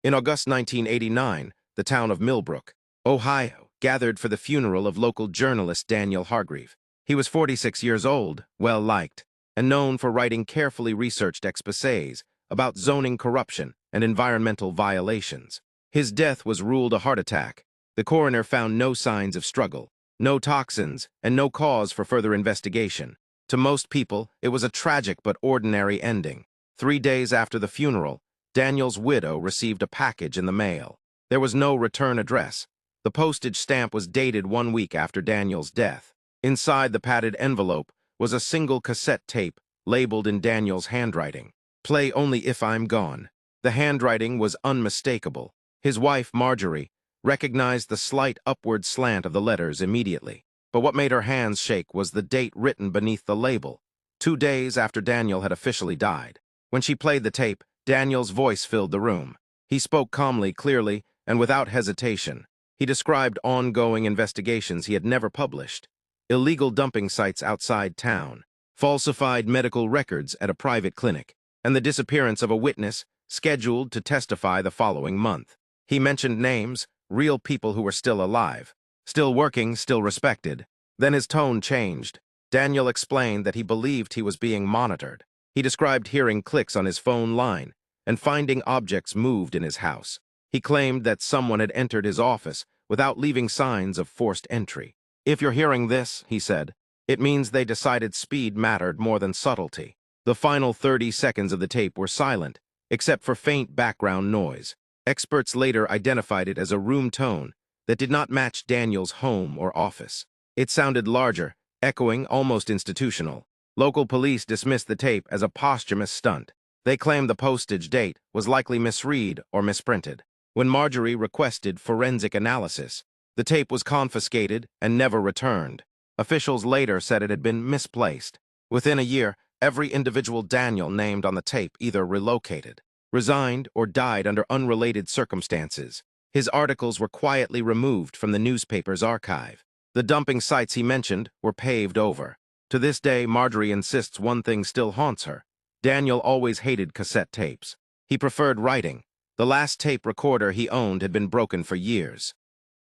In August 1989, the town of Millbrook, Ohio, gathered for the funeral of local journalist Daniel Hargreave. He was 46 years old, well-liked, and known for writing carefully researched exposés about zoning corruption and environmental violations. His death was ruled a heart attack. The coroner found no signs of struggle, no toxins, and no cause for further investigation. To most people, it was a tragic but ordinary ending. 3 days after the funeral, Daniel's widow received a package in the mail. There was no return address. The postage stamp was dated 1 week after Daniel's death. Inside the padded envelope was a single cassette tape labeled in Daniel's handwriting. "Play only if I'm gone." The handwriting was unmistakable. His wife, Marjorie, recognized the slight upward slant of the letters immediately. But what made her hands shake was the date written beneath the label, 2 days after Daniel had officially died. When she played the tape, Daniel's voice filled the room. He spoke calmly, clearly, and without hesitation. He described ongoing investigations he had never published, illegal dumping sites outside town, falsified medical records at a private clinic, and the disappearance of a witness scheduled to testify the following month. He mentioned names, real people who were still alive, still working, still respected. Then his tone changed. Daniel explained that he believed he was being monitored. He described hearing clicks on his phone line and finding objects moved in his house. He claimed that someone had entered his office without leaving signs of forced entry. "If you're hearing this," he said, "it means they decided speed mattered more than subtlety." The final 30 seconds of the tape were silent, except for faint background noise. Experts later identified it as a room tone that did not match Daniel's home or office. It sounded larger, echoing, almost institutional. Local police dismissed the tape as a posthumous stunt. They claimed the postage date was likely misread or misprinted. When Marjorie requested forensic analysis, the tape was confiscated and never returned. Officials later said it had been misplaced. Within a year, every individual Daniel named on the tape either relocated, resigned, or died under unrelated circumstances. His articles were quietly removed from the newspaper's archive. The dumping sites he mentioned were paved over. To this day, Marjorie insists one thing still haunts her. Daniel always hated cassette tapes. He preferred writing. The last tape recorder he owned had been broken for years.